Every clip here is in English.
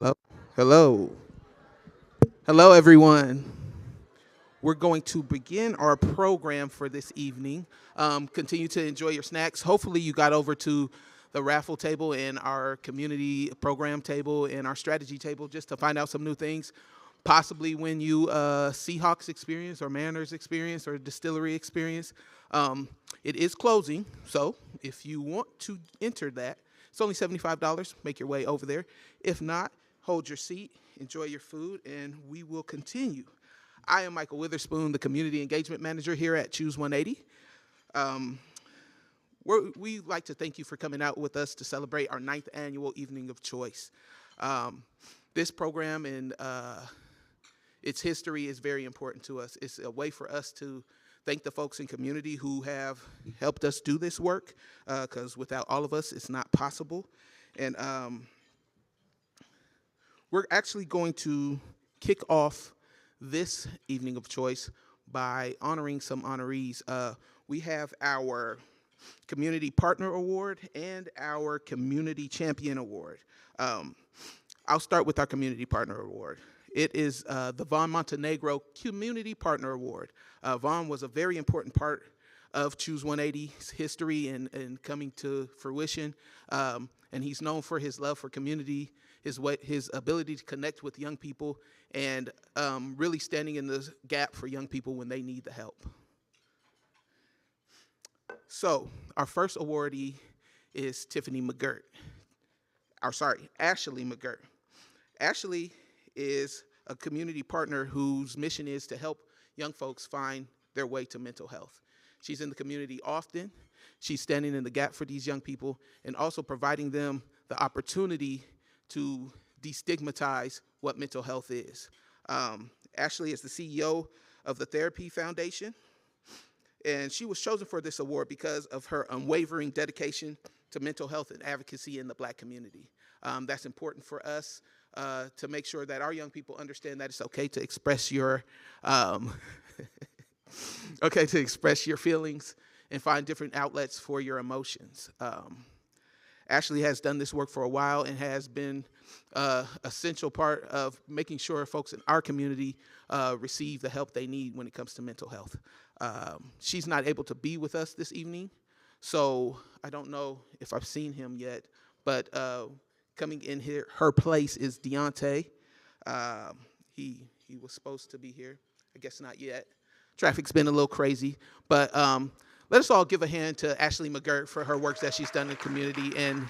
Hello. Hello. Hello, everyone. We're going to begin our program for this evening. Continue to enjoy your snacks. Hopefully, you got over to the raffle table and our community program table and our strategy table just to find out some new things. Possibly when you Seahawks experience or Mariners experience or distillery experience. It is closing, so if you want to enter that, it's only $75. Make your way over there. If not, hold your seat, enjoy your food, and we will continue. I am Michael Witherspoon, the Community Engagement Manager here at Choose 180. We'd like to thank you for coming out with us to celebrate our 9th annual Evening of Choice. This program and its history is very important to us. It's a way for us to thank the folks in community who have helped us do this work, because without all of us, it's not possible. And we're actually going to kick off this Evening of Choice by honoring some honorees. We have our Community Partner Award and our Community Champion Award. I'll start with our Community Partner Award. It is the Vaughn Montenegro Community Partner Award. Vaughn was a very important part of Choose 180's history and coming to fruition. And he's known for his love for community, his ability to connect with young people, and really standing in the gap for young people when they need the help. So our first awardee is Ashley McGirt. Ashley is a community partner whose mission is to help young folks find their way to mental health. She's in the community often. She's standing in the gap for these young people and also providing them the opportunity to destigmatize what mental health is. Ashley is the CEO of the Therapy Foundation, and she was chosen for this award because of her unwavering dedication to mental health and advocacy in the Black community. That's important for us to make sure that our young people understand that it's okay to express your feelings and find different outlets for your emotions. Ashley has done this work for a while and has been an essential part of making sure folks in our community receive the help they need when it comes to mental health. She's not able to be with us this evening, so I don't know if I've seen him yet, but coming in here, her place is Deontay. He was supposed to be here. I guess not yet. Traffic's been a little crazy, but let us all give a hand to Ashley McGirt for her work that she's done in the community and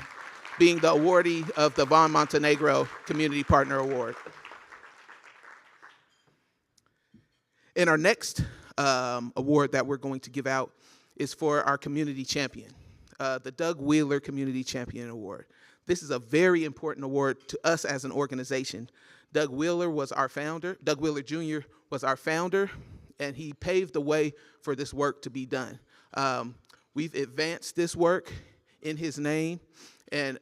being the awardee of the Vaughn Montenegro Community Partner Award. And our next award that we're going to give out is for our community champion, the Doug Wheeler Community Champion Award. This is a very important award to us as an organization. Doug Wheeler Jr. was our founder, and he paved the way for this work to be done. We've advanced this work in his name, and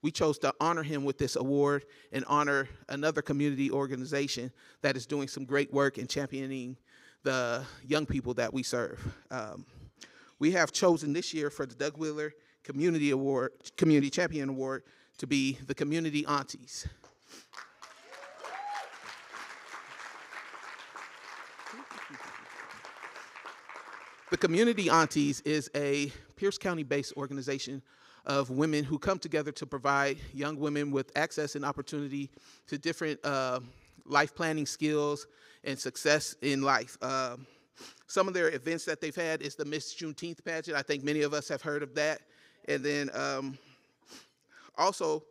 we chose to honor him with this award and honor another community organization that is doing some great work in championing the young people that we serve. We have chosen this year for the Doug Wheeler Community Champion Award to be the Community Aunties. The Community Aunties is a Pierce County-based organization of women who come together to provide young women with access and opportunity to different life planning skills and success in life. Some of their events that they've had is the Miss Juneteenth pageant. I think many of us have heard of that. And then also,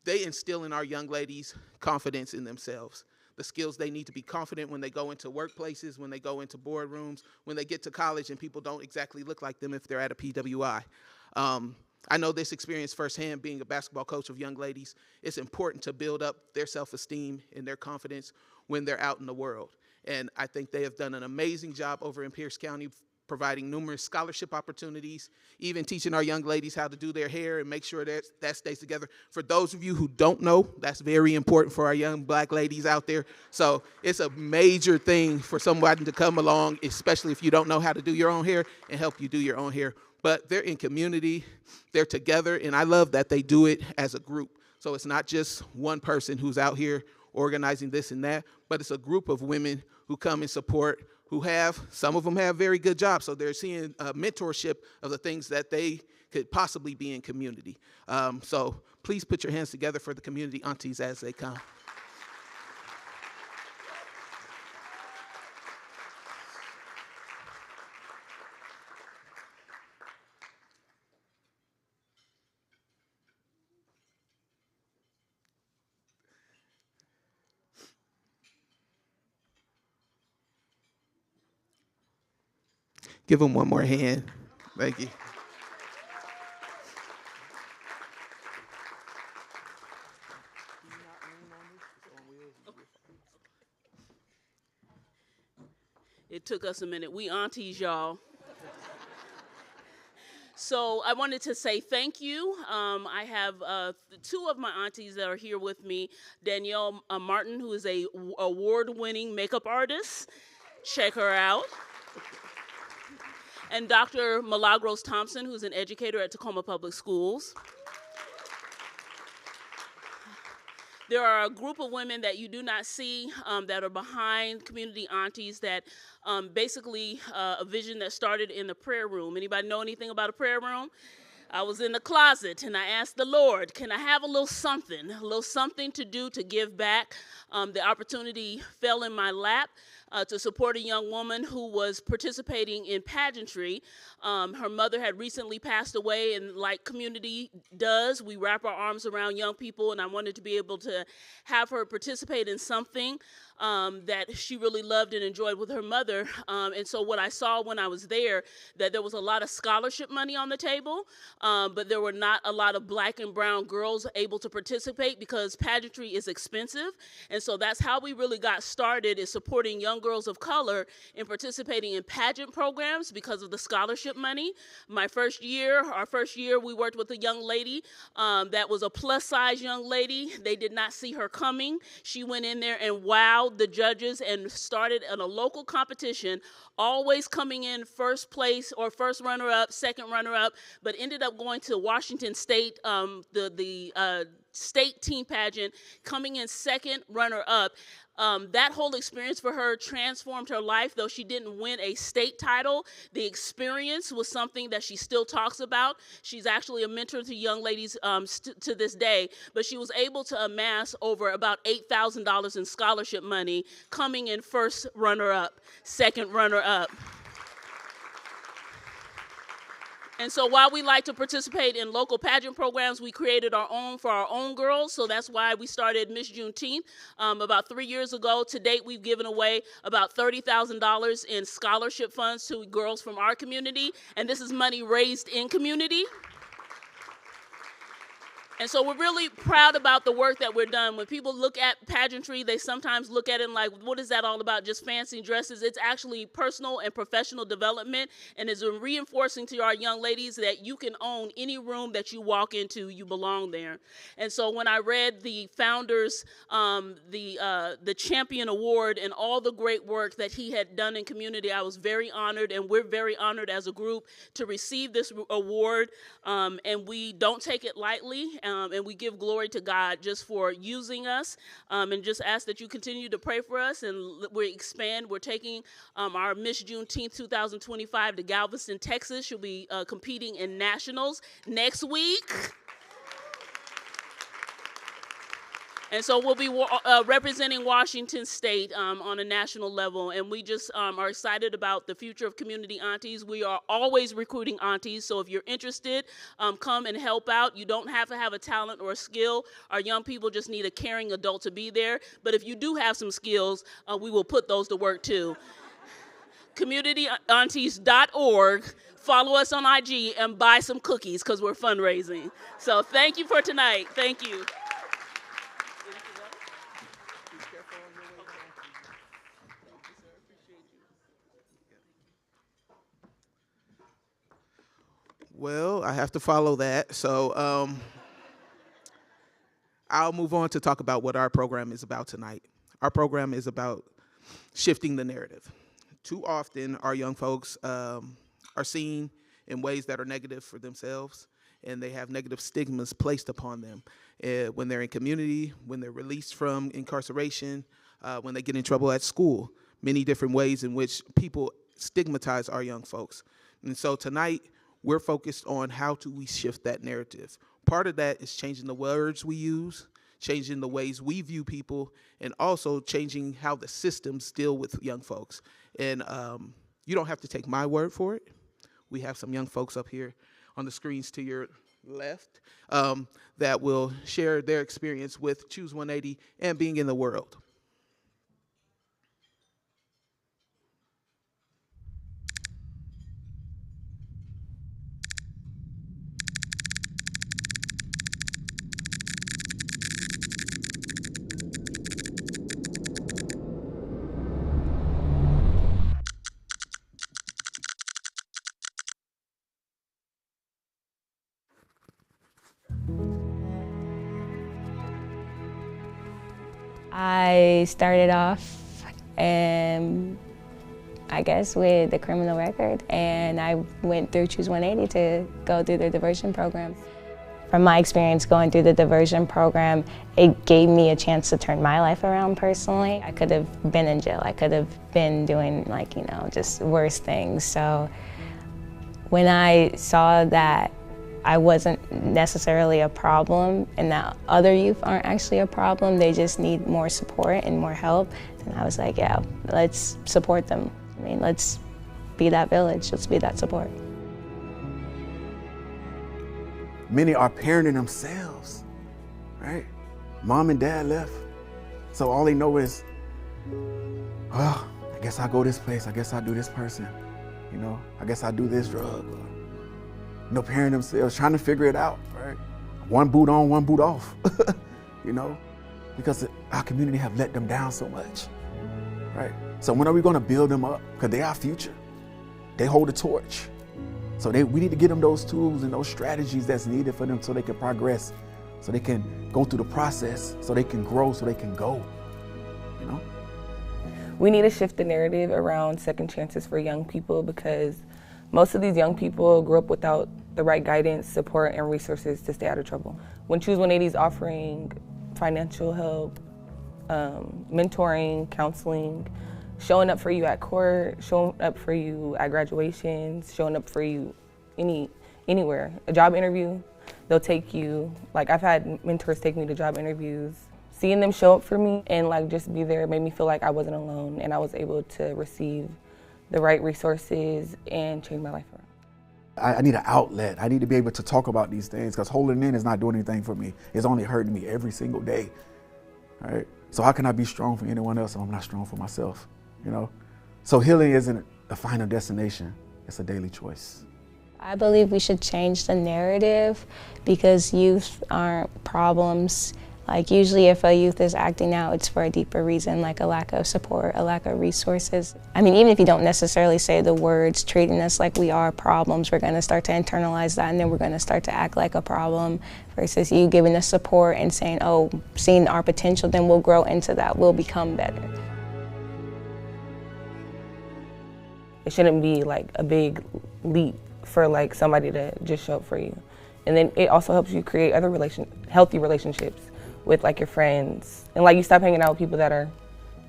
they instill in our young ladies confidence in themselves, the skills they need to be confident when they go into workplaces, when they go into boardrooms, when they get to college and people don't exactly look like them if they're at a PWI. I know this experience firsthand being a basketball coach of young ladies. It's important to build up their self-esteem and their confidence when they're out in the world. And I think they have done an amazing job over in Pierce County providing numerous scholarship opportunities, even teaching our young ladies how to do their hair and make sure that stays together. For those of you who don't know, that's very important for our young Black ladies out there. So it's a major thing for somebody to come along, especially if you don't know how to do your own hair, and help you do your own hair. But they're in community, they're together, and I love that they do it as a group. So it's not just one person who's out here organizing this and that, but it's a group of women who come and support, some of them have very good jobs, so they're seeing mentorship of the things that they could possibly be in community. So please put your hands together for the community aunties as they come. Give them one more hand. Thank you. It took us a minute. We aunties, y'all. So I wanted to say thank you. I have two of my aunties that are here with me. Danielle Martin, who is a award-winning makeup artist. Check her out. And Dr. Milagros Thompson, who's an educator at Tacoma Public Schools. There are a group of women that you do not see that are behind community aunties that basically a vision that started in the prayer room. Anybody know anything about a prayer room? I was in the closet and I asked the Lord, can I have a little something to do to give back? The opportunity fell in my lap to support a young woman who was participating in pageantry. Her mother had recently passed away, and like community does, we wrap our arms around young people, and I wanted to be able to have her participate in something that she really loved and enjoyed with her mother. And so what I saw when I was there, that there was a lot of scholarship money on the table, but there were not a lot of black and brown girls able to participate because pageantry is expensive. And so that's how we really got started, is supporting young girls of color in participating in pageant programs because of the scholarship money. Our first year, we worked with a young lady that was a plus-size young lady. They did not see her coming. She went in there and wowed the judges and started in a local competition, always coming in first place or first runner-up, second runner-up, but ended up going to Washington State, the state team pageant, coming in second runner-up. That whole experience for her transformed her life. Though she didn't win a state title, the experience was something that she still talks about. She's actually a mentor to young ladies to this day, but she was able to amass over about $8,000 in scholarship money, coming in first runner-up, second runner-up. And so while we like to participate in local pageant programs, we created our own for our own girls. So that's why we started Miss Juneteenth about 3 years ago. To date, we've given away about $30,000 in scholarship funds to girls from our community. And this is money raised in community. And so we're really proud about the work that we're done. When people look at pageantry, they sometimes look at it like, what is that all about, just fancy dresses? It's actually personal and professional development, and is reinforcing to our young ladies that you can own any room that you walk into, you belong there. And so when I read the founders, the Champion Award and all the great work that he had done in community, I was very honored, and we're very honored as a group to receive this award, and we don't take it lightly. And we give glory to God just for using us, and just ask that you continue to pray for us, and we expand. We're taking our Miss Juneteenth 2025 to Galveston, Texas. She'll be competing in nationals next week. And so we'll be representing Washington State on a national level, and we just are excited about the future of community aunties. We are always recruiting aunties, so if you're interested, come and help out. You don't have to have a talent or a skill. Our young people just need a caring adult to be there. But if you do have some skills, we will put those to work too. CommunityAunties.org. Follow us on IG and buy some cookies because we're fundraising. So thank you for tonight. Thank you. Well, I have to follow that. So I'll move on to talk about what our program is about tonight. Our program is about shifting the narrative. Too often, our young folks are seen in ways that are negative for themselves and they have negative stigmas placed upon them when they're in community, when they're released from incarceration, when they get in trouble at school. Many different ways in which people stigmatize our young folks. And so tonight, we're focused on how do we shift that narrative. Part of that is changing the words we use, changing the ways we view people, and also changing how the systems deal with young folks. And you don't have to take my word for it. We have some young folks up here on the screens to your left that will share their experience with Choose 180 and being in the world. I started off, I guess, with the criminal record, and I went through Choose 180 to go through the diversion program. From my experience going through the diversion program, it gave me a chance to turn my life around personally. I could have been in jail. I could have been doing, like, you know, just worse things. So when I saw that I wasn't necessarily a problem and that other youth aren't actually a problem, they just need more support and more help, and I was like, yeah, let's support them. I mean, let's be that village, let's be that support. Many are parenting themselves, right? Mom and dad left, so all they know is, oh, I guess I go this place, I guess I do this person, you know, I guess I do this drug. Parenting themselves, trying to figure it out, right? One boot on, one boot off, you know, because our community have let them down so much, right? So when are we gonna build them up? Because they are our future. They hold the torch. So we need to give them those tools and those strategies that's needed for them so they can progress, so they can go through the process, so they can grow, so they can go, you know? We need to shift the narrative around second chances for young people, because most of these young people grew up without the right guidance, support, and resources to stay out of trouble. When Choose 180 is offering financial help, mentoring, counseling, showing up for you at court, showing up for you at graduations, showing up for you anywhere, a job interview, they'll take you. Like, I've had mentors take me to job interviews. Seeing them show up for me and like just be there made me feel like I wasn't alone, and I was able to receive the right resources and change my life around. I need an outlet. I need to be able to talk about these things, because holding in is not doing anything for me. It's only hurting me every single day, right? So how can I be strong for anyone else if I'm not strong for myself, you know? So healing isn't a final destination, it's a daily choice. I believe we should change the narrative, because youth aren't problems. Like, usually if a youth is acting out, it's for a deeper reason, like a lack of support, a lack of resources. I mean, even if you don't necessarily say the words, treating us like we are problems, we're gonna start to internalize that, and then we're gonna start to act like a problem, versus you giving us support and saying, oh, seeing our potential, then we'll grow into that, we'll become better. It shouldn't be like a big leap for like somebody to just show up for you. And then it also helps you create other healthy relationships with like your friends, and like you stop hanging out with people that are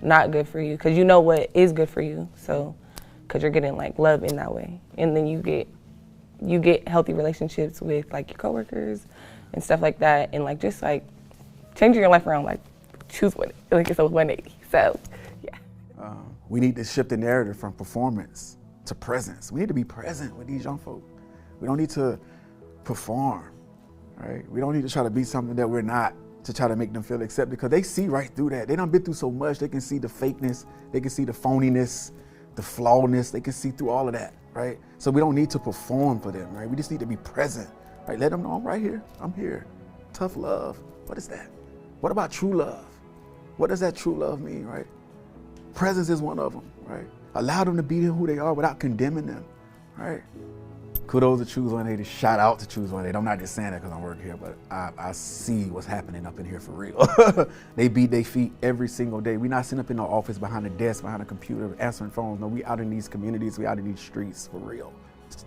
not good for you, because you know what is good for you. So, because you're getting like love in that way, and then you get healthy relationships with like your coworkers and stuff like that, and like just like changing your life around, like choose what, like it's a 180. So, yeah. We need to shift the narrative from performance to presence. We need to be present with these young folk. We don't need to perform, right? We don't need to try to be something that we're not, to try to make them feel accepted, because they see right through that. They done been through so much. They can see the fakeness, they can see the phoniness, the flawedness, they can see through all of that, right? So we don't need to perform for them, right? We just need to be present, right? Let them know I'm right here, I'm here. Tough love, what is that? What about true love? What does that true love mean, right? Presence is one of them, right? Allow them to be who they are without condemning them, right? Kudos to Choose 180. Shout out to Choose 180. I'm not just saying that because I'm working here, but I see what's happening up in here for real. They beat their feet every single day. We're not sitting up in the office behind a desk, behind a computer, answering phones. No, we out in these communities, we out in these streets for real.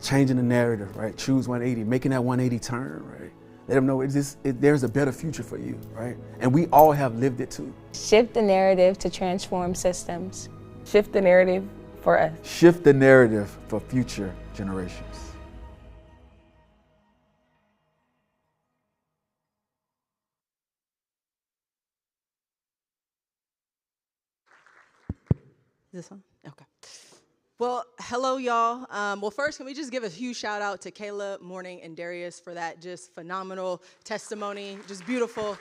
changing the narrative, right? Choose 180, making that 180 turn, right? Let them know there's a better future for you, right? And we all have lived it too. Shift the narrative to transform systems. Shift the narrative for us. Shift the narrative for future generations. Is this on? Okay. Well, hello, y'all. Well, first, can we just give a huge shout out to Kayla, Morning, and Darius for that just phenomenal testimony, just beautiful.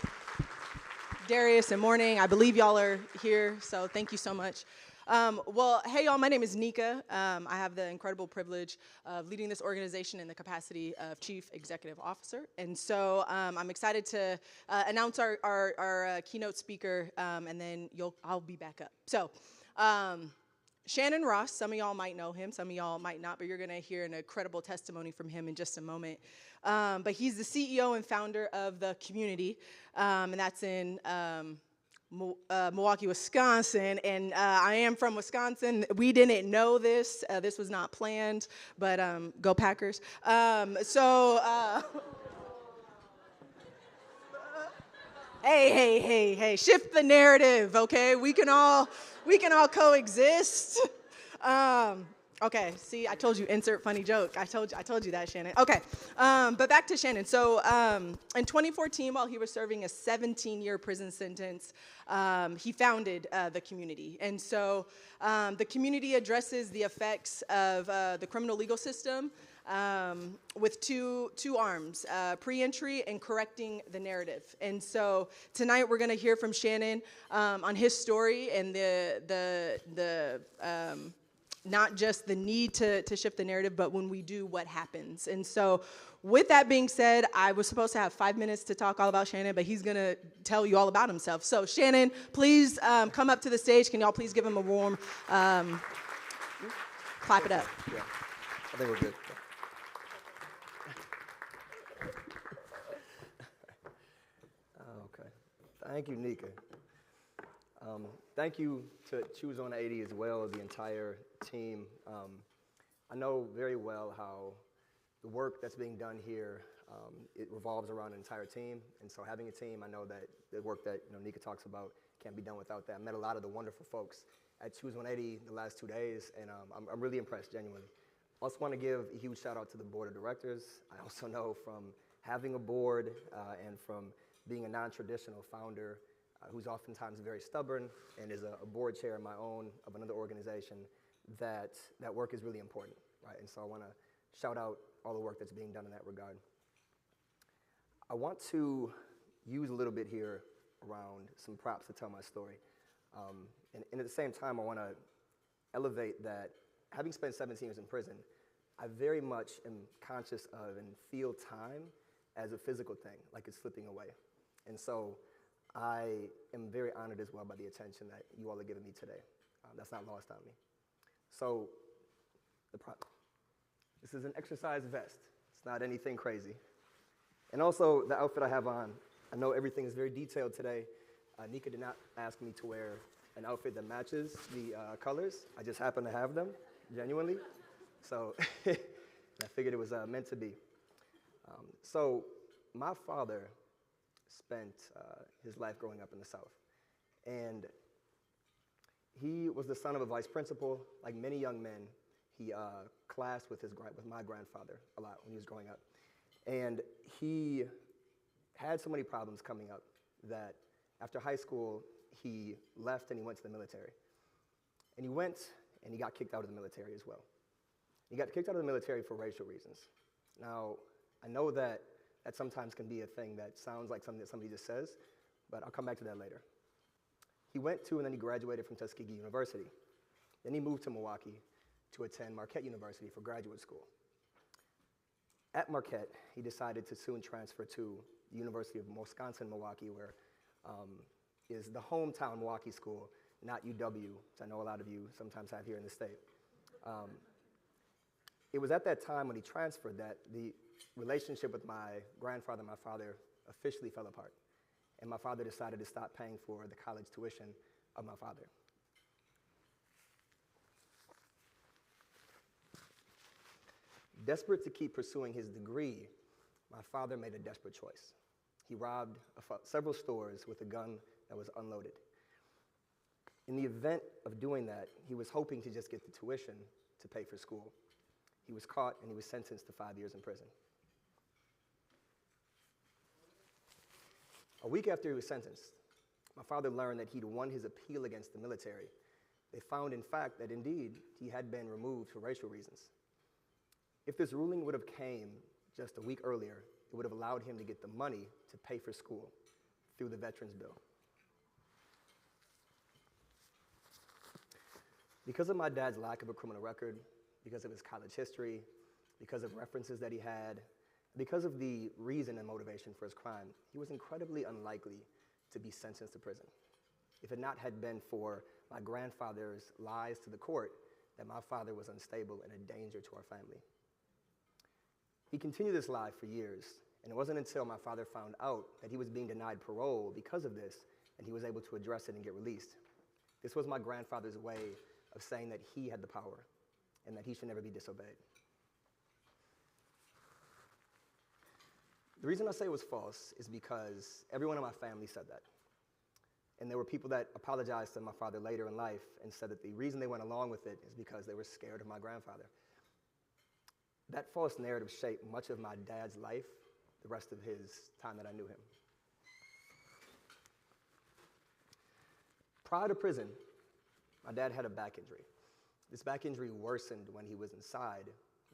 Darius and Morning, I believe y'all are here, so thank you so much. Well, hey, y'all, my name is Nika. I have the incredible privilege of leading this organization in the capacity of Chief Executive Officer. And so I'm excited to announce our keynote speaker, and then I'll be back up. So. Shannon Ross, some of y'all might know him, some of y'all might not, but you're gonna hear an incredible testimony from him in just a moment. But he's the CEO and founder of The Community, and that's in Milwaukee, Wisconsin, and I am from Wisconsin. We didn't know this. This was not planned, but go Packers. Hey, shift the narrative, okay? We can all coexist. Okay, see, I told you, insert funny joke. I told you that, Shannon. Okay, but back to Shannon. So in 2014, while he was serving a 17-year prison sentence, he founded The Community. And so The Community addresses the effects of the criminal legal system with two arms, pre-entry and correcting the narrative. And so tonight we're going to hear from Shannon on his story and the not just the need to shift the narrative, but when we do, what happens. And so with that being said, I was supposed to have 5 minutes to talk all about Shannon, but he's going to tell you all about himself. So Shannon, please come up to the stage. Can y'all please give him a warm clap it up. Yeah, I think we're good. Okay. Thank you, Nika. Thank you to Choose 180 as well, the entire team. I know very well how the work that's being done here, it revolves around an entire team. And so having a team, I know that the work that Nika talks about can't be done without that. I met a lot of the wonderful folks at Choose 180 the last 2 days, and I'm really impressed, genuinely. I also want to give a huge shout out to the board of directors. I also know from having a board and from being a non-traditional founder who's oftentimes very stubborn and is a board chair of my own of another organization, that work is really important, right? And so I want to shout out all the work that's being done in that regard. I want to use a little bit here around some props to tell my story. And at the same time, I want to elevate that having spent 17 years in prison, I very much am conscious of and feel time as a physical thing, like it's slipping away. And so I am very honored as well by the attention that you all are giving me today. That's not lost on me. So this is an exercise vest. It's not anything crazy. And also the outfit I have on, I know everything is very detailed today. Nika did not ask me to wear an outfit that matches the colors. I just happen to have them, genuinely. So I figured it was meant to be. So my father spent his life growing up in the South. And he was the son of a vice principal. Like many young men, he clashed with my grandfather a lot when he was growing up. And he had so many problems coming up that after high school, he left and he went to the military. And he went and he got kicked out of the military as well. He got kicked out of the military for racial reasons. Now, I know that sometimes can be a thing that sounds like something that somebody just says, but I'll come back to that later. He went to and then he graduated from Tuskegee University. Then he moved to Milwaukee to attend Marquette University for graduate school. At Marquette, he decided to soon transfer to the University of Wisconsin-Milwaukee, where is the hometown Milwaukee school, not UW, which I know a lot of you sometimes have here in the state. It was at that time when he transferred that the relationship with my grandfather and my father officially fell apart. And my father decided to stop paying for the college tuition of my father. Desperate to keep pursuing his degree, my father made a desperate choice. He robbed several stores with a gun that was unloaded. In the event of doing that, he was hoping to just get the tuition to pay for school. He was caught and he was sentenced to 5 years in prison. A week after he was sentenced, my father learned that he'd won his appeal against the military. They found, in fact, that indeed he had been removed for racial reasons. If this ruling would have came just a week earlier, it would have allowed him to get the money to pay for school through the Veterans Bill. Because of my dad's lack of a criminal record, because of his college history, because of references that he had, because of the reason and motivation for his crime, he was incredibly unlikely to be sentenced to prison. If it not had been for my grandfather's lies to the court that my father was unstable and a danger to our family. He continued this lie for years, and it wasn't until my father found out that he was being denied parole because of this, and he was able to address it and get released. This was my grandfather's way of saying that he had the power and that he should never be disobeyed. The reason I say it was false is because everyone in my family said that. And there were people that apologized to my father later in life and said that the reason they went along with it is because they were scared of my grandfather. That false narrative shaped much of my dad's life, the rest of his time that I knew him. Prior to prison, my dad had a back injury. This back injury worsened when he was inside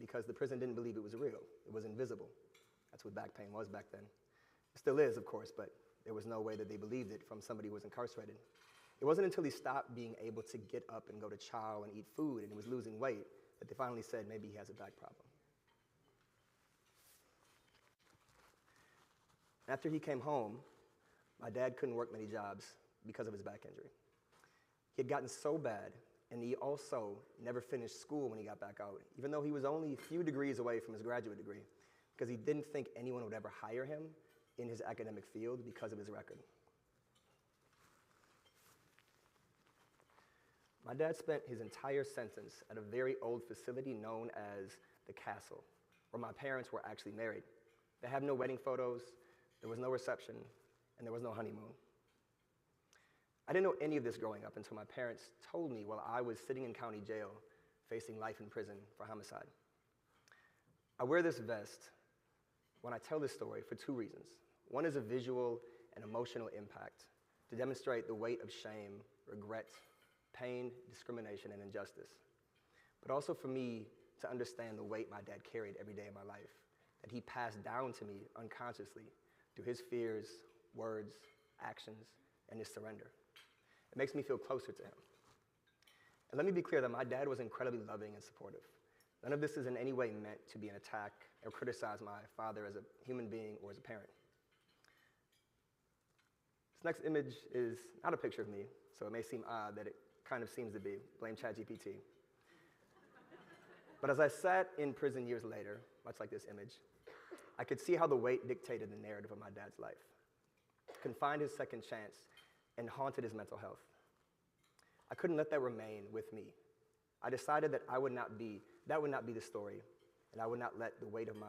because the prison didn't believe it was real. It was invisible. That's what back pain was back then. It still is, of course, but there was no way that they believed it from somebody who was incarcerated. It wasn't until he stopped being able to get up and go to chow and eat food and he was losing weight that they finally said maybe he has a back problem. After he came home, my dad couldn't work many jobs because of his back injury. He had gotten so bad, and he also never finished school when he got back out, even though he was only a few degrees away from his graduate degree, because he didn't think anyone would ever hire him in his academic field because of his record. My dad spent his entire sentence at a very old facility known as the Castle, where my parents were actually married. They have no wedding photos, there was no reception, and there was no honeymoon. I didn't know any of this growing up until my parents told me while I was sitting in county jail facing life in prison for homicide. I wear this vest when I tell this story for two reasons. One is a visual and emotional impact to demonstrate the weight of shame, regret, pain, discrimination, and injustice. But also for me to understand the weight my dad carried every day of my life, that he passed down to me unconsciously through his fears, words, actions, and his surrender. It makes me feel closer to him. And let me be clear that my dad was incredibly loving and supportive. None of this is in any way meant to be an attack or criticize my father as a human being or as a parent. This next image is not a picture of me, so it may seem odd that it kind of seems to be. Blame ChatGPT. But as I sat in prison years later, much like this image, I could see how the weight dictated the narrative of my dad's life, confined his second chance, and haunted his mental health. I couldn't let that remain with me. I decided that that would not be the story, and I would not let the weight of my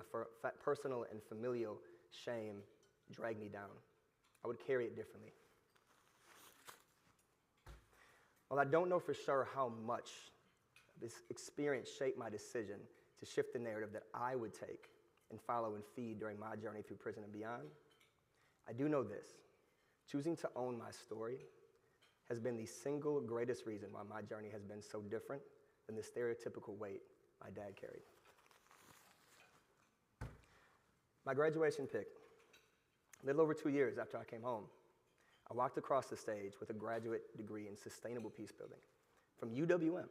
personal and familial shame drag me down. I would carry it differently. While I don't know for sure how much this experience shaped my decision to shift the narrative that I would take and follow and feed during my journey through prison and beyond, I do know this. Choosing to own my story has been the single greatest reason why my journey has been so different than the stereotypical weight my dad carried. My graduation pic, a little over 2 years after I came home, I walked across the stage with a graduate degree in sustainable peace building from UWM,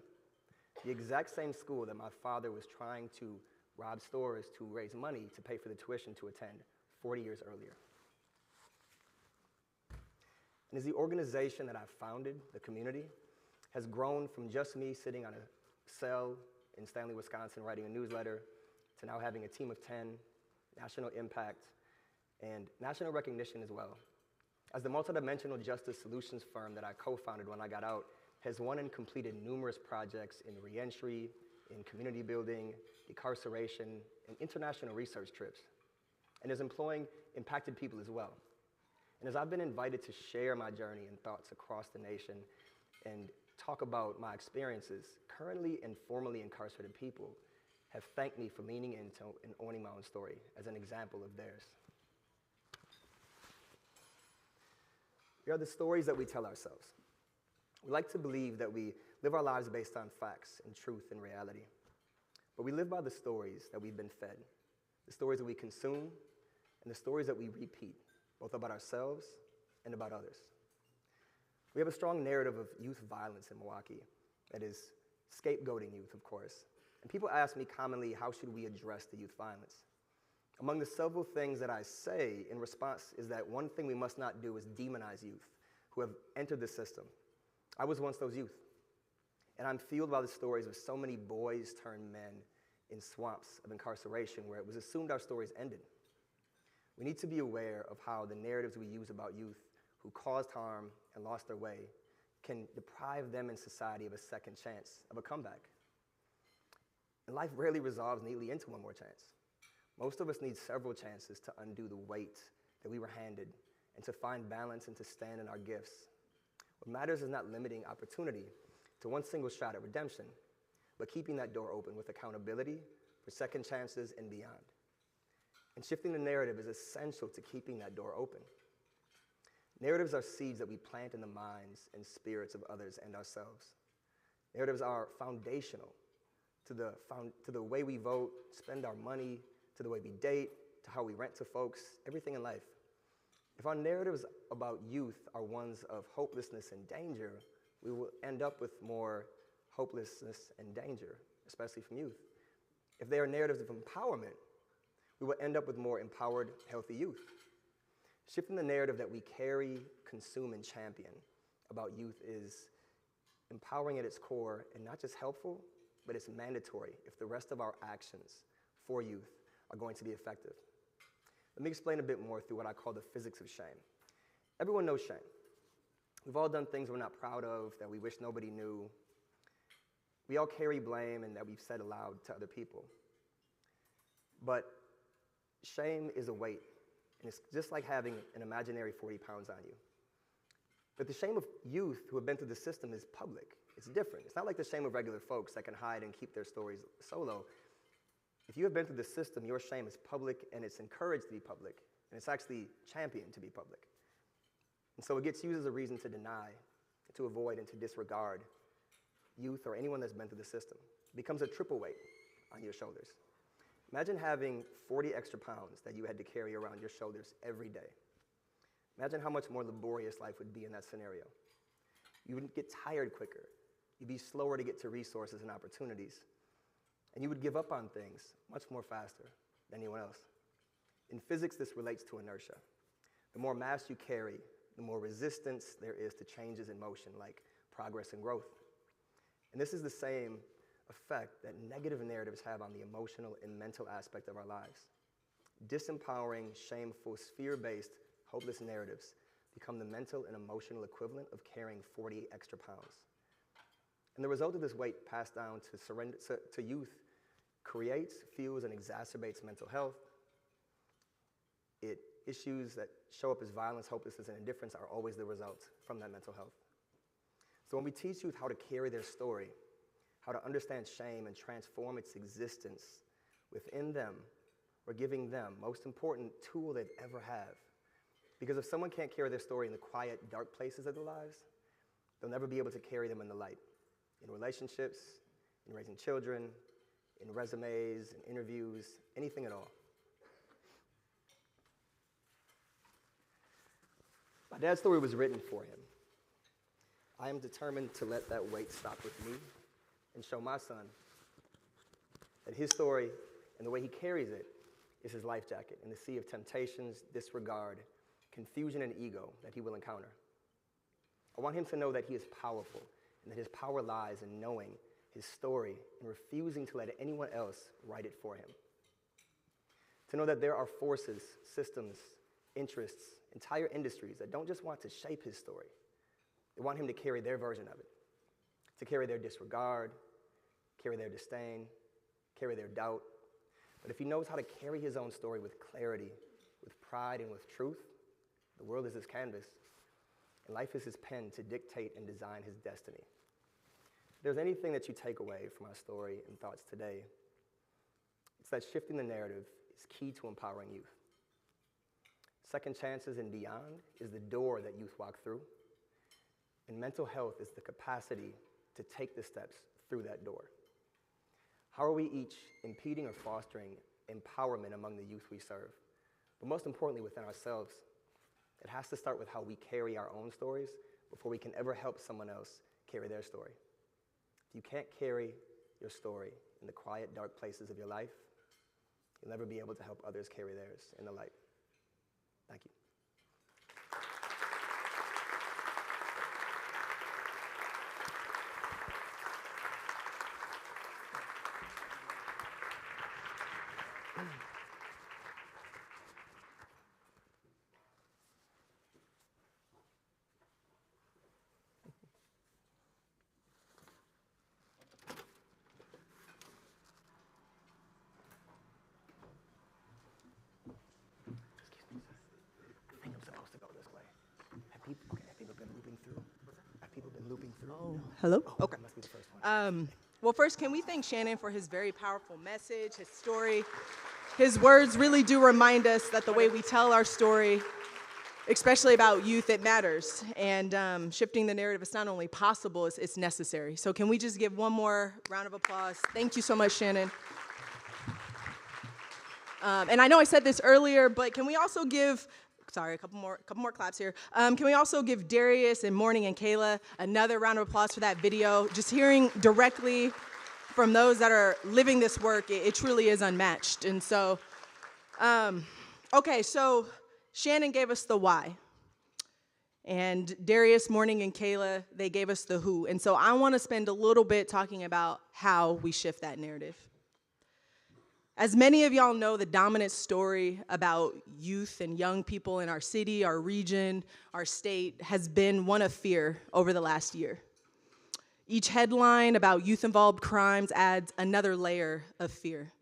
the exact same school that my father was trying to rob stores to raise money to pay for the tuition to attend 40 years earlier. And as the organization that I founded, the community, has grown from just me sitting on a cell in Stanley, Wisconsin, writing a newsletter, to now having a team of 10, national impact, and national recognition as well. As the multidimensional justice solutions firm that I co-founded when I got out has won and completed numerous projects in reentry, in community building, decarceration, and international research trips, and is employing impacted people as well. And as I've been invited to share my journey and thoughts across the nation and talk about my experiences, currently and formerly incarcerated people have thanked me for leaning into and owning my own story as an example of theirs. We are the stories that we tell ourselves. We like to believe that we live our lives based on facts and truth and reality. But we live by the stories that we've been fed, the stories that we consume, and the stories that we repeat, both about ourselves and about others. We have a strong narrative of youth violence in Milwaukee that is scapegoating youth, of course. And people ask me commonly, how should we address the youth violence? Among the several things that I say in response is that one thing we must not do is demonize youth who have entered the system. I was once those youth, and I'm fueled by the stories of so many boys turned men in swamps of incarceration where it was assumed our stories ended. We need to be aware of how the narratives we use about youth who caused harm and lost their way can deprive them in society of a second chance, of a comeback. And life rarely resolves neatly into one more chance. Most of us need several chances to undo the weight that we were handed and to find balance and to stand in our gifts. What matters is not limiting opportunity to one single shot at redemption, but keeping that door open with accountability for second chances and beyond. And shifting the narrative is essential to keeping that door open. Narratives are seeds that we plant in the minds and spirits of others and ourselves. Narratives are foundational to the way we vote, spend our money, to the way we date, to how we rent to folks, everything in life. If our narratives about youth are ones of hopelessness and danger, we will end up with more hopelessness and danger, especially from youth. If they are narratives of empowerment, we will end up with more empowered, healthy youth. Shifting the narrative that we carry, consume, and champion about youth is empowering at its core and not just helpful, but it's mandatory if the rest of our actions for youth are going to be effective. Let me explain a bit more through what I call the physics of shame. Everyone knows shame. We've all done things we're not proud of, that we wish nobody knew. We all carry blame and that we've said aloud to other people. But shame is a weight, and it's just like having an imaginary 40 pounds on you. But the shame of youth who have been through the system is public. It's different. It's not like the shame of regular folks that can hide and keep their stories solo. If you have been through the system, your shame is public, and it's encouraged to be public, and it's actually championed to be public. And so it gets used as a reason to deny, to avoid, and to disregard youth or anyone that's been through the system. It becomes a triple weight on your shoulders. Imagine having 40 extra pounds that you had to carry around your shoulders every day. Imagine how much more laborious life would be in that scenario. You would get tired quicker. You'd be slower to get to resources and opportunities. And you would give up on things much more faster than anyone else. In physics, this relates to inertia. The more mass you carry, the more resistance there is to changes in motion, like progress and growth. And this is the same effect that negative narratives have on the emotional and mental aspect of our lives. Disempowering, shameful, fear-based, hopeless narratives become the mental and emotional equivalent of carrying 40 extra pounds. And the result of this weight passed down to youth creates, fuels, and exacerbates mental health. Issues that show up as violence, hopelessness, and indifference are always the result from that mental health. So when we teach youth how to carry their story, how to understand shame and transform its existence within them, we're giving them the most important tool they'd ever have. Because if someone can't carry their story in the quiet, dark places of their lives, they'll never be able to carry them in the light. In relationships, in raising children, in resumes, in interviews, anything at all. My dad's story was written for him. I am determined to let that weight stop with me and show my son that his story and the way he carries it is his life jacket in the sea of temptations, disregard, confusion, and ego that he will encounter. I want him to know that he is powerful and that his power lies in knowing his story and refusing to let anyone else write it for him. To know that there are forces, systems, interests, entire industries that don't just want to shape his story. They want him to carry their version of it, to carry their disregard, carry their disdain, carry their doubt. But if he knows how to carry his own story with clarity, with pride, and with truth, the world is his canvas, and life is his pen to dictate and design his destiny. If there's anything that you take away from our story and thoughts today, it's that shifting the narrative is key to empowering youth. Second chances and beyond is the door that youth walk through, and mental health is the capacity to take the steps through that door. How are we each impeding or fostering empowerment among the youth we serve? But most importantly, within ourselves, it has to start with how we carry our own stories before we can ever help someone else carry their story. If you can't carry your story in the quiet, dark places of your life, you'll never be able to help others carry theirs in the light. Thank you. Hello? Okay. Well, first, can we thank Shannon for his very powerful message, his story. His words really do remind us that the way we tell our story, especially about youth, it matters. And shifting the narrative is not only possible, it's necessary. So can we just give one more round of applause? Thank you so much, Shannon. And I know I said this earlier, but can we also give, sorry, a couple more claps here. Can we also give Darius and Morning and Kayla another round of applause for that video? Just hearing directly from those that are living this work, it truly is unmatched. And so, okay, so Shannon gave us the why. And Darius, Morning, and Kayla, they gave us the who. And so I want to spend a little bit talking about how we shift that narrative. As many of y'all know, the dominant story about youth and young people in our city, our region, our state has been one of fear over the last year. Each headline about youth-involved crimes adds another layer of fear.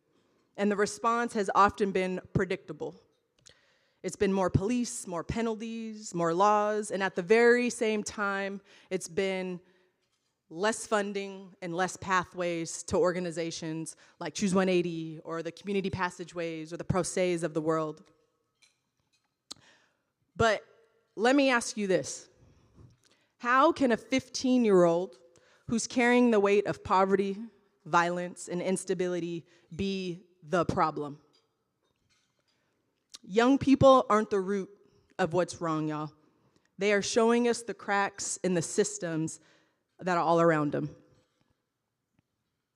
And the response has often been predictable. It's been more police, more penalties, more laws, and at the very same time, it's been less funding and less pathways to organizations like Choose 180 or the community passageways or the Pro Se's of the world. But let me ask you this. How can a 15-year-old who's carrying the weight of poverty, violence, and instability be the problem? Young people aren't the root of what's wrong, y'all. They are showing us the cracks in the systems that are all around them.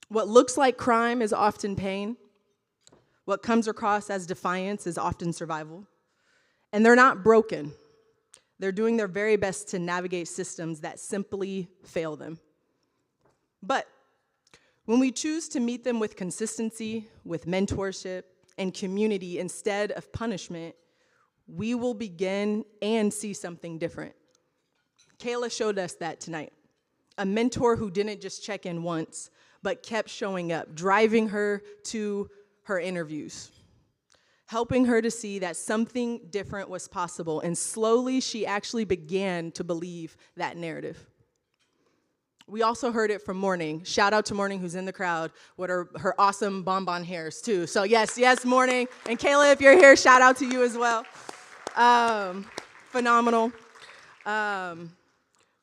What looks like crime is often pain. What comes across as defiance is often survival. And they're not broken. They're doing their very best to navigate systems that simply fail them. But when we choose to meet them with consistency, with mentorship, and community instead of punishment, we will begin and see something different. Kayla showed us that tonight. A mentor who didn't just check in once, but kept showing up, driving her to her interviews, helping her to see that something different was possible. And slowly, she actually began to believe that narrative. We also heard it from Morning. Shout out to Morning, who's in the crowd, with her awesome bonbon hairs, too. So yes, Morning. And Kayla, if you're here, shout out to you as well. Phenomenal.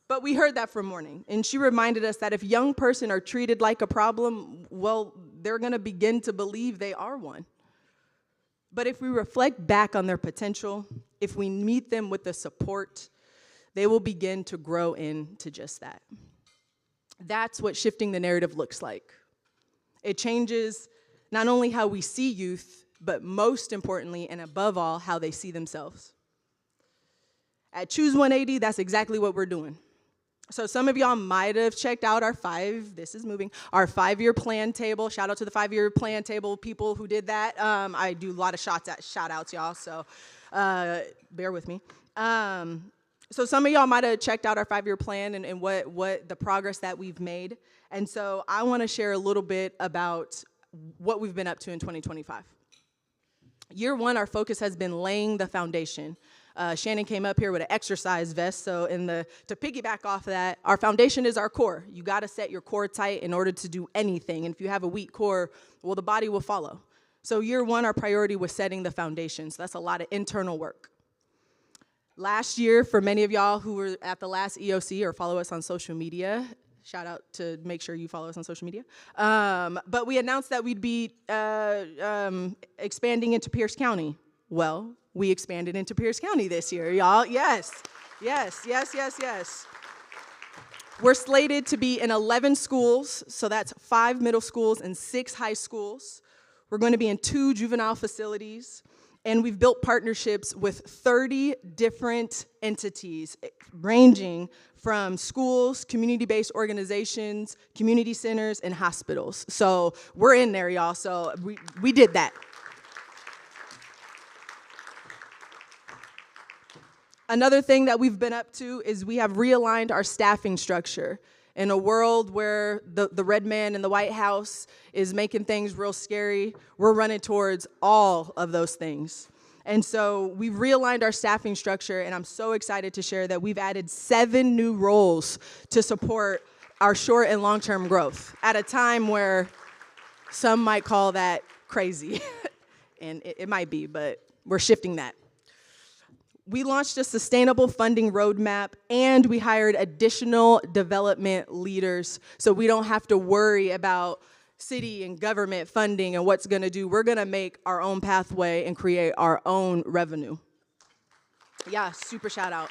But we heard that from Morning, and she reminded us that if young person are treated like a problem, well, they're gonna begin to believe they are one. But if we reflect back on their potential, if we meet them with the support, they will begin to grow into just that. That's what shifting the narrative looks like. It changes not only how we see youth, but most importantly, and above all, how they see themselves. At Choose 180, that's exactly what we're doing. So some of y'all might have checked out our 5-year plan table. Shout out to the 5-year plan table people who did that. I do a lot of shout outs, y'all, so bear with me. So some of y'all might have checked out our 5-year plan and what the progress that we've made. And so I want to share a little bit about what we've been up to in 2025. Year one, our focus has been laying the foundation. Shannon came up here with an exercise vest, so to piggyback off of that, our foundation is our core. You gotta set your core tight in order to do anything, and if you have a weak core, well, the body will follow. So year one, our priority was setting the foundation, so that's a lot of internal work. Last year, for many of y'all who were at the last EOC or follow us on social media, shout out to make sure you follow us on social media. But we announced that we'd be expanding into Pierce County. Well, we expanded into Pierce County this year, y'all. Yes. We're slated to be in 11 schools, so that's 5 middle schools and 6 high schools. We're going to be in 2 juvenile facilities, and we've built partnerships with 30 different entities, ranging from schools, community-based organizations, community centers, and hospitals. So we're in there, y'all, so we did that. Another thing that we've been up to is we have realigned our staffing structure. In a world where the red man in the White House is making things real scary, we're running towards all of those things. And so we've realigned our staffing structure, and I'm so excited to share that we've added 7 new roles to support our short and long-term growth at a time where some might call that crazy. And it might be, but we're shifting that. We launched a sustainable funding roadmap, and we hired additional development leaders so we don't have to worry about city and government funding and what's gonna do. We're gonna make our own pathway and create our own revenue. Yeah, super shout out.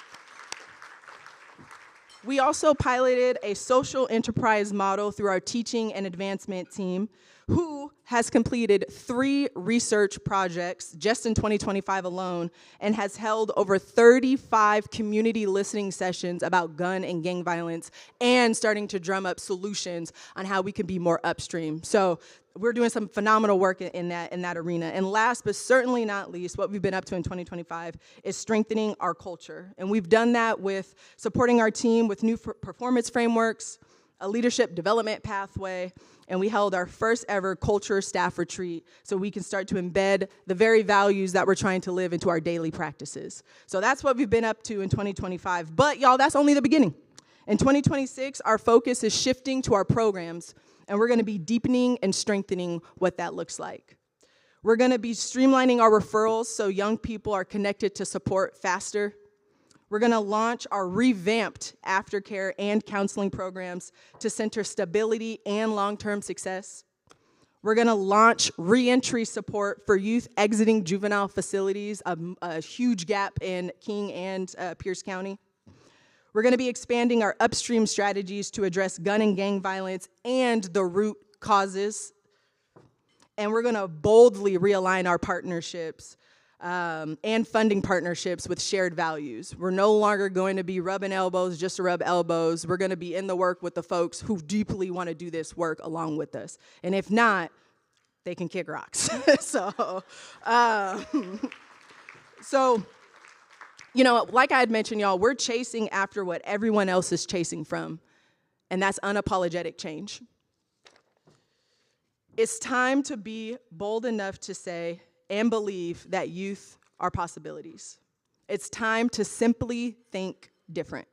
We also piloted a social enterprise model through our teaching and advancement team, who has completed 3 research projects just in 2025 alone, and has held over 35 community listening sessions about gun and gang violence, and starting to drum up solutions on how we can be more upstream. So we're doing some phenomenal work in that arena. And last but certainly not least, what we've been up to in 2025 is strengthening our culture. And we've done that with supporting our team with new performance frameworks, a leadership development pathway, and we held our first ever culture staff retreat so we can start to embed the very values that we're trying to live into our daily practices. So that's what we've been up to in 2025. But y'all, that's only the beginning. In 2026, our focus is shifting to our programs, and we're gonna be deepening and strengthening what that looks like. We're gonna be streamlining our referrals so young people are connected to support faster. We're gonna launch our revamped aftercare and counseling programs to center stability and long-term success. We're gonna launch reentry support for youth exiting juvenile facilities, a huge gap in King and Pierce County. We're gonna be expanding our upstream strategies to address gun and gang violence and the root causes. And we're gonna boldly realign our partnerships and funding partnerships with shared values. We're no longer going to be rubbing elbows just to rub elbows. We're gonna be in the work with the folks who deeply wanna do this work along with us. And if not, they can kick rocks. So, you know, like I had mentioned, y'all, we're chasing after what everyone else is chasing from, and that's unapologetic change. It's time to be bold enough to say and believe that youth are possibilities. It's time to simply think different.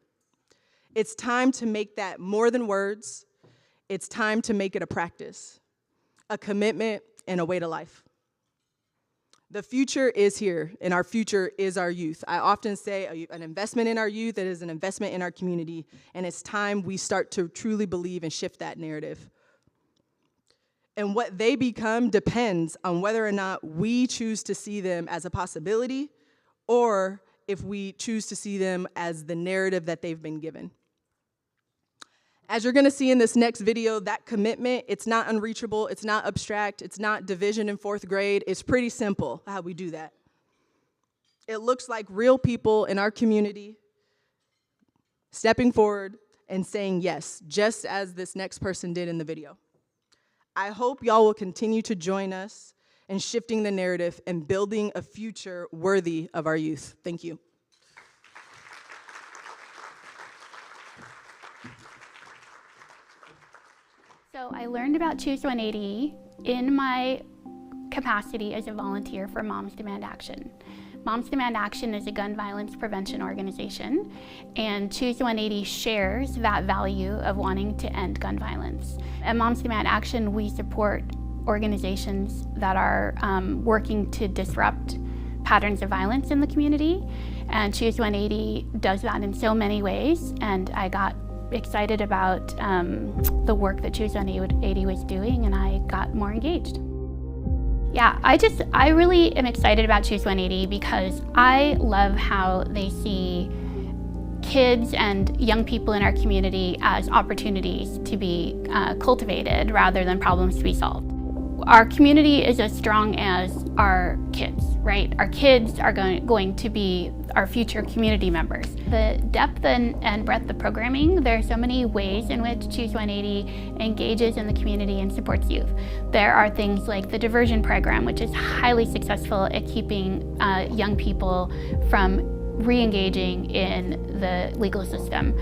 It's time to make that more than words. It's time to make it a practice, a commitment, and a way to life. The future is here, and our future is our youth. I often say an investment in our youth, it is an investment in our community, and it's time we start to truly believe and shift that narrative. And what they become depends on whether or not we choose to see them as a possibility, or if we choose to see them as the narrative that they've been given. As you're gonna see in this next video, that commitment, it's not unreachable, it's not abstract, it's not division in 4th grade, it's pretty simple how we do that. It looks like real people in our community stepping forward and saying yes, just as this next person did in the video. I hope y'all will continue to join us in shifting the narrative and building a future worthy of our youth. Thank you. So I learned about Choose 180 in my capacity as a volunteer for Moms Demand Action. Moms Demand Action is a gun violence prevention organization, and Choose 180 shares that value of wanting to end gun violence. At Moms Demand Action, we support organizations that are working to disrupt patterns of violence in the community, and Choose 180 does that in so many ways, and I got excited about the work that Choose 180 was doing, and I got more engaged. Yeah, I really am excited about Choose 180 because I love how they see kids and young people in our community as opportunities to be cultivated rather than problems to be solved. Our community is as strong as our kids, right? Our kids are going to be our future community members. The depth and breadth of programming, there are so many ways in which Choose 180 engages in the community and supports youth. There are things like the diversion program, which is highly successful at keeping young people from re-engaging in the legal system.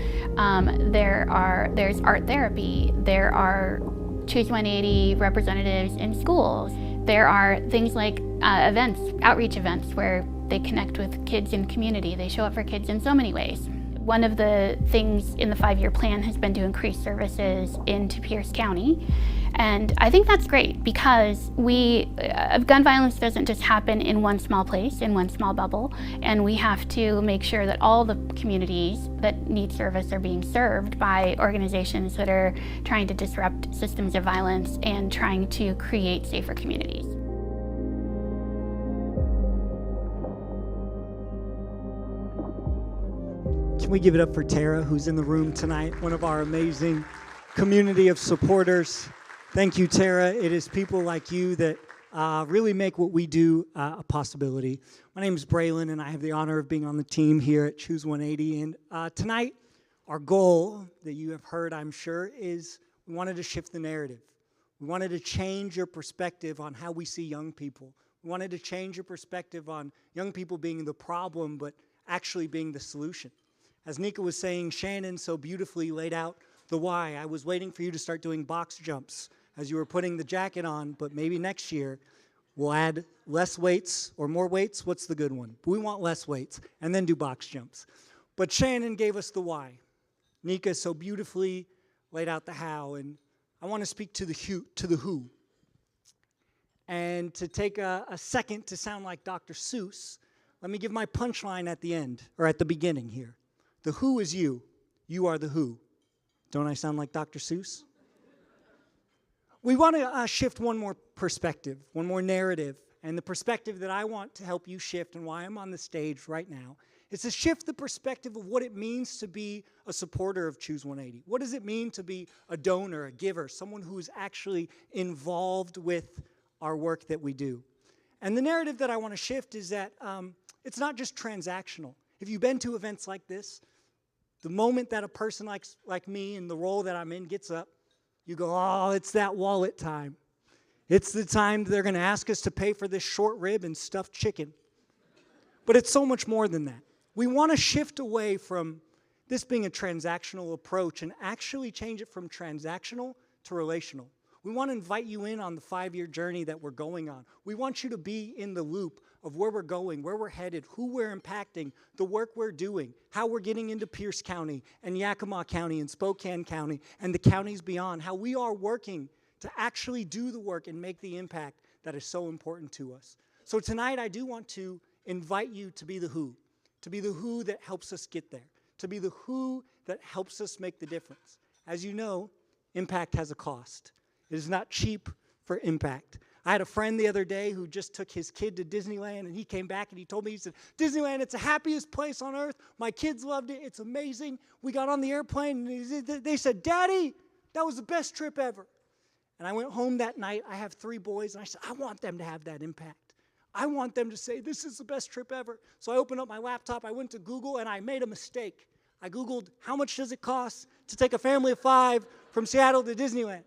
There's art therapy. There are Choose 180 representatives in schools. There are things like events, outreach events, where they connect with kids in community. They show up for kids in so many ways. One of the things in the 5-year plan has been to increase services into Pierce County. And I think that's great because gun violence doesn't just happen in one small place, in one small bubble, and we have to make sure that all the communities that need service are being served by organizations that are trying to disrupt systems of violence and trying to create safer communities. Can we give it up for Tara, who's in the room tonight, one of our amazing community of supporters. Thank you, Tara. It is people like you that really make what we do a possibility. My name is Braylon, and I have the honor of being on the team here at Choose 180. And tonight, our goal that you have heard, I'm sure, is we wanted to shift the narrative. We wanted to change your perspective on how we see young people. We wanted to change your perspective on young people being the problem, but actually being the solution. As Nika was saying, Shannon so beautifully laid out the why. I was waiting for you to start doing box jumps as you were putting the jacket on, but maybe next year we'll add less weights or more weights. What's the good one? We want less weights and then do box jumps. But Shannon gave us the why. Nika so beautifully laid out the how, and I want to speak to the who. And to take a second to sound like Dr. Seuss, let me give my punchline at the end, or at the beginning here. The who is you. You are the who. Don't I sound like Dr. Seuss? We want to shift one more perspective, one more narrative, and the perspective that I want to help you shift and why I'm on the stage right now is to shift the perspective of what it means to be a supporter of Choose 180. What does it mean to be a donor, a giver, someone who is actually involved with our work that we do? And the narrative that I want to shift is that it's not just transactional. If you've been to events like this, the moment that a person like me in the role that I'm in gets up, you go, oh, it's that wallet time. It's the time they're going to ask us to pay for this short rib and stuffed chicken. But it's so much more than that. We want to shift away from this being a transactional approach and actually change it from transactional to relational. We want to invite you in on the 5-year journey that we're going on. We want you to be in the loop of where we're going, where we're headed, who we're impacting, the work we're doing, how we're getting into Pierce County and Yakima County and Spokane County and the counties beyond, how we are working to actually do the work and make the impact that is so important to us. So tonight I do want to invite you to be the who that helps us get there, to be the who that helps us make the difference. As you know, impact has a cost. It is not cheap for impact. I had a friend the other day who just took his kid to Disneyland, and he came back and he told me, he said, Disneyland, it's the happiest place on earth. My kids loved it. It's amazing. We got on the airplane, and they said, Daddy, that was the best trip ever. And I went home that night. I have 3 boys, and I said, I want them to have that impact. I want them to say, this is the best trip ever. So I opened up my laptop. I went to Google, and I made a mistake. I Googled, how much does it cost to take a family of 5 from Seattle to Disneyland?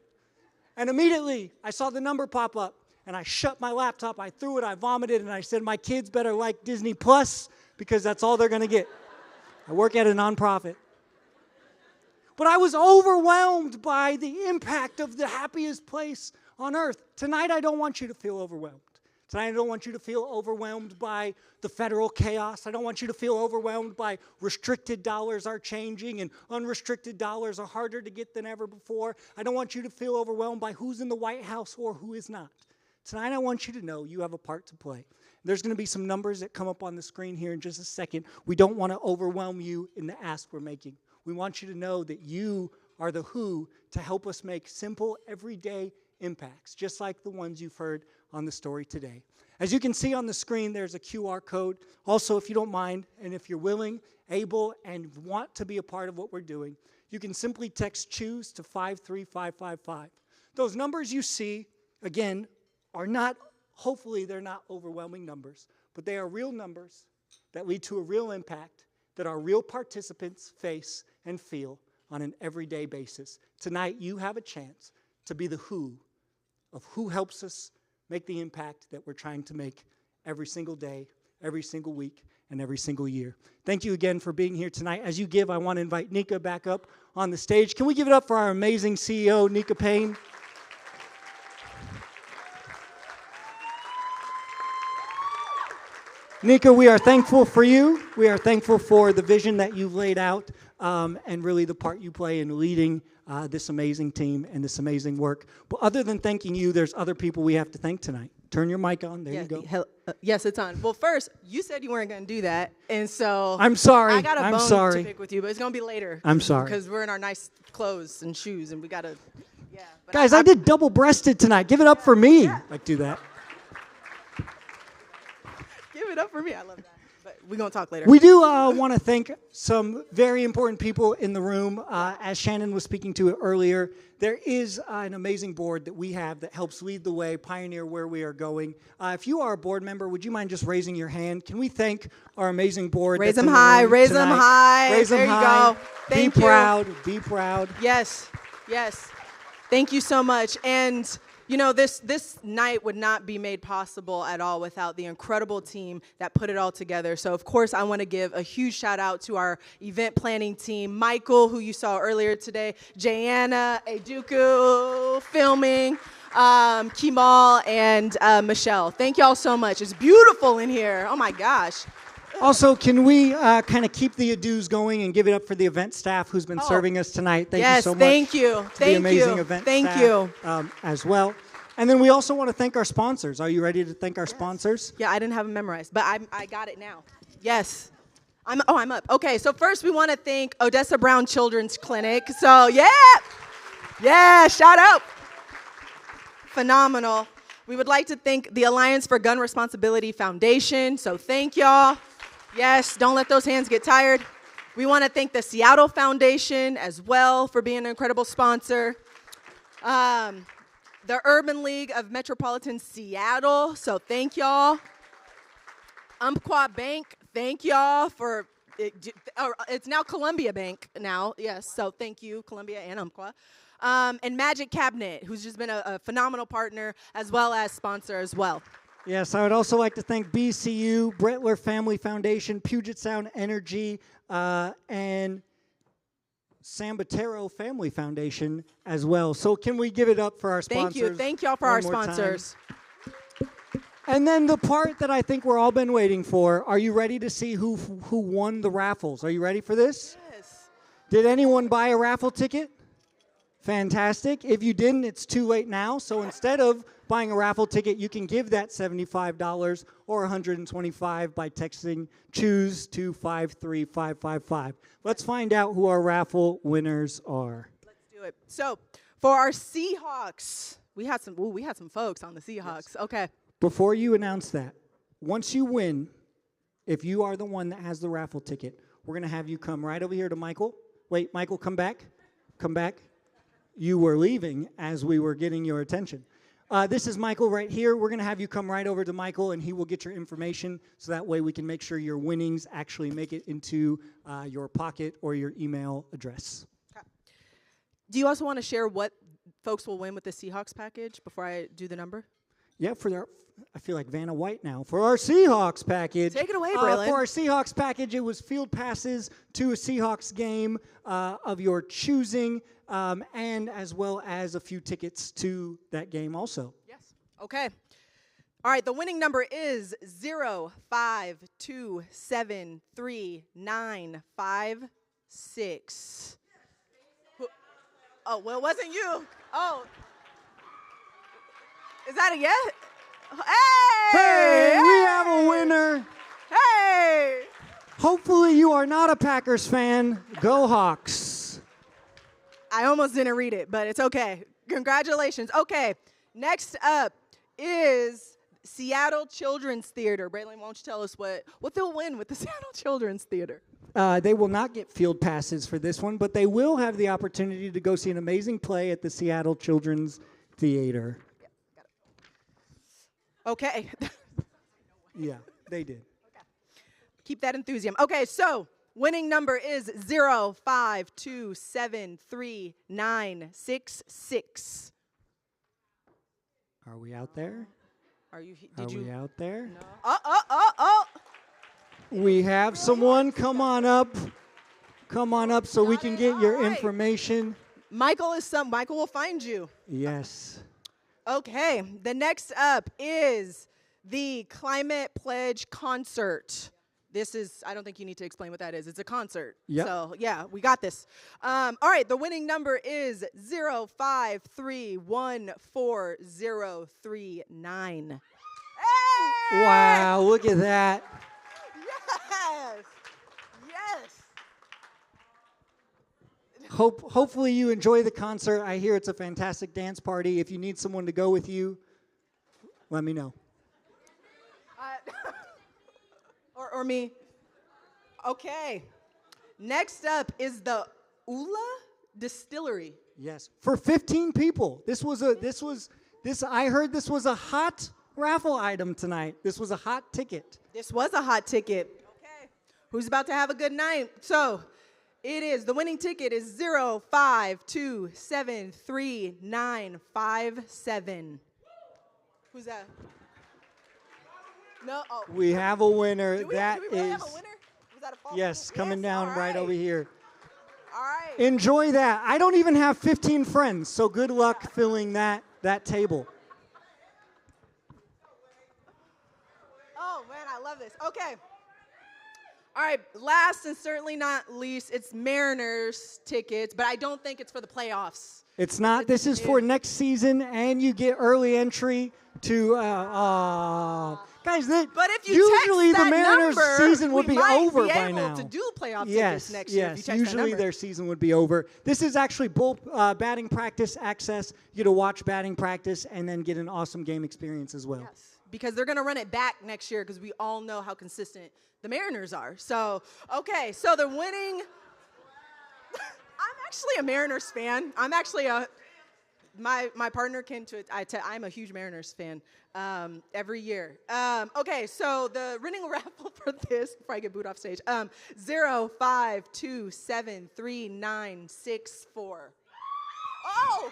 And immediately, I saw the number pop up. And I shut my laptop, I threw it, I vomited, and I said, my kids better like Disney Plus because that's all they're going to get. I work at a nonprofit. but I was overwhelmed by the impact of the happiest place on earth. Tonight, I don't want you to feel overwhelmed. Tonight, I don't want you to feel overwhelmed by the federal chaos. I don't want you to feel overwhelmed by restricted dollars are changing and unrestricted dollars are harder to get than ever before. I don't want you to feel overwhelmed by who's in the White House or who is not. Tonight, I want you to know you have a part to play. There's going to be some numbers that come up on the screen here in just a second. We don't want to overwhelm you in the ask we're making. We want you to know that you are the who to help us make simple, everyday impacts, just like the ones you've heard on the story today. As you can see on the screen, there's a QR code. Also, if you don't mind, and if you're willing, able, and want to be a part of what we're doing, you can simply text CHOOSE to 53555. Those numbers you see, again, are not, hopefully they're not overwhelming numbers, but they are real numbers that lead to a real impact that our real participants face and feel on an everyday basis. Tonight, you have a chance to be the who of who helps us make the impact that we're trying to make every single day, every single week, and every single year. Thank you again for being here tonight. As you give, I want to invite Nika back up on the stage. Can we give it up for our amazing CEO, Nika Payne? Nika, we are thankful for you. We are thankful for the vision that you've laid out and really the part you play in leading this amazing team and this amazing work. But other than thanking you, there's other people we have to thank tonight. Turn your mic on. There you go. Yes, it's on. Well, first, you said you weren't going to do that, and so I'm sorry. I got a bone to pick with you, but it's going to be later. I'm sorry. Because we're in our nice clothes and shoes, and we got to, yeah. Guys, I did double-breasted tonight. Give it up for me. Yeah. Like, do that. Give it up for me. I love that. But we're going to talk later. We do want to thank some very important people in the room. As Shannon was speaking to it earlier, there is an amazing board that we have that helps lead the way, pioneer where we are going. If you are a board member, would you mind just raising your hand? Can we thank our amazing board? Raise them high. Raise them high. Raise them high. There you go. Thank you. Be proud. Be proud. Yes. Yes. Thank you so much. And you know, this night would not be made possible at all without the incredible team that put it all together. So, of course, I want to give a huge shout out to our event planning team, Michael, who you saw earlier today, Jayanna, Eduku, filming, Kemal, and Michelle. Thank y'all so much. It's beautiful in here. Oh, my gosh. Also, can we kind of keep the ados going and give it up for the event staff who's been serving us tonight? Thank you so much. Thank you. To the amazing event staff, as well. And then we also want to thank our sponsors. Are you ready to thank our sponsors? Yeah, I didn't have them memorized, but I got it now. Yes. I'm up. Okay, so first we want to thank Odessa Brown Children's Clinic. So, yeah, shout out. Phenomenal. We would like to thank the Alliance for Gun Responsibility Foundation. So thank y'all. Yes, don't let those hands get tired. We want to thank the Seattle Foundation as well for being an incredible sponsor. The Urban League of Metropolitan Seattle, so thank y'all. Umpqua Bank, thank y'all for, it's now Columbia Bank now, yes, so thank you, Columbia and Umpqua. And Magic Cabinet, who's just been a phenomenal partner as well as sponsor as well. Yes, I would also like to thank BCU, Brettler Family Foundation, Puget Sound Energy, and Sambatero Family Foundation as well. So can we give it up for our sponsors? Thank y'all for our sponsors. And then the part that I think we're all been waiting for, are you ready to see who won the raffles? Are you ready for this? Yes. Did anyone buy a raffle ticket? Fantastic. If you didn't, it's too late now. So instead of buying a raffle ticket, you can give that $75 or $125 by texting CHOOSE to 53555. Let's find out who our raffle winners are. Let's do it. So for our Seahawks, we had some folks on the Seahawks. Yes. Okay. Before you announce that, once you win, if you are the one that has the raffle ticket, we're going to have you come right over here to Michael. Wait, Michael, come back. Come back. You were leaving as we were getting your attention. This is Michael right here. We're going to have you come right over to Michael, and he will get your information, so that way we can make sure your winnings actually make it into your pocket or your email address. Okay. Do you also want to share what folks will win with the Seahawks package before I do the number? Yeah, for I feel like Vanna White now. For our Seahawks package. Take it away, Braylon. For our Seahawks package, it was field passes to a Seahawks game of your choosing, and as well as a few tickets to that game also. Yes. Okay. All right, the winning number is 052739556. Oh, well, it wasn't you. Oh. Is that a yes? Hey, we have a winner. Hey! Hopefully you are not a Packers fan. Go Hawks. I almost didn't read it, but it's okay. Congratulations. Okay, next up is Seattle Children's Theater. Braylon, won't you tell us what they'll win with the Seattle Children's Theater? They will not get field passes for this one, but they will have the opportunity to go see an amazing play at the Seattle Children's Theater. Yeah, got it. Okay. Yeah, they did. Okay. Keep that enthusiasm. Okay, so winning number is 052739666. Are we out there? Are you? Are we out there? No. Oh. We have someone. Come on up. Come on up so we can get your information. Michael will find you. Yes. Okay, the next up is the Climate Pledge Concert. This is, I don't think you need to explain what that is. It's a concert. Yep. So, yeah, we got this. All right, the winning number is 053140039. Hey! Wow, look at that. Yes. Hopefully you enjoy the concert. I hear it's a fantastic dance party. If you need someone to go with you, let me know. Or me. Okay. Next up is the Ula Distillery. Yes, for 15 people. I heard this was a hot raffle item tonight. This was a hot ticket. This was a hot ticket. Okay. Who's about to have a good night? So, the winning ticket is 0527397. Who's that? No. Oh. We have a winner. Do we really have a winner? Was that a false? Yes, coming down right over here. All right. Enjoy that. I don't even have 15 friends, so good luck filling that table. Oh, man, I love this. Okay. All right, last and certainly not least, it's Mariners tickets, but I don't think it's for the playoffs. It's not. This is for next season, and you get early entry to. Guys, but if you usually text the Mariners' number, season would be over by now. To do playoff yes, tickets next year. If you text usually that their season would be over. This is actually both batting practice access. You get to watch batting practice and then get an awesome game experience as well. Yes, because they're going to run it back next year because we all know how consistent the Mariners are. So, okay, so the winning. I'm actually a Mariners fan. I'm actually my partner came to it. I'm a huge Mariners fan every year. Okay, so the winning raffle for this, before I get booed off stage, 052739664. Oh!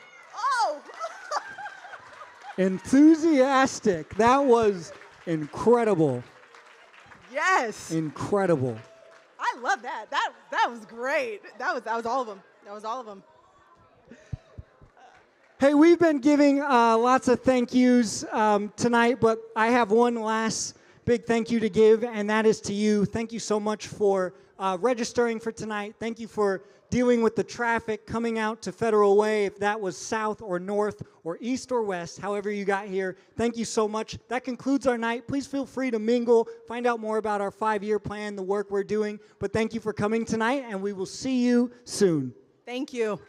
Enthusiastic. That was incredible. Yes. Incredible. I love that. That was great. That was all of them. That was all of them. Hey, we've been giving lots of thank yous tonight, but I have one last big thank you to give, and that is to you. Thank you so much for registering for tonight. Thank you for dealing with the traffic coming out to Federal Way, if that was south or north or east or west, however you got here. Thank you so much. That concludes our night. Please feel free to mingle, find out more about our 5-year plan, the work we're doing. But thank you for coming tonight, and we will see you soon. Thank you.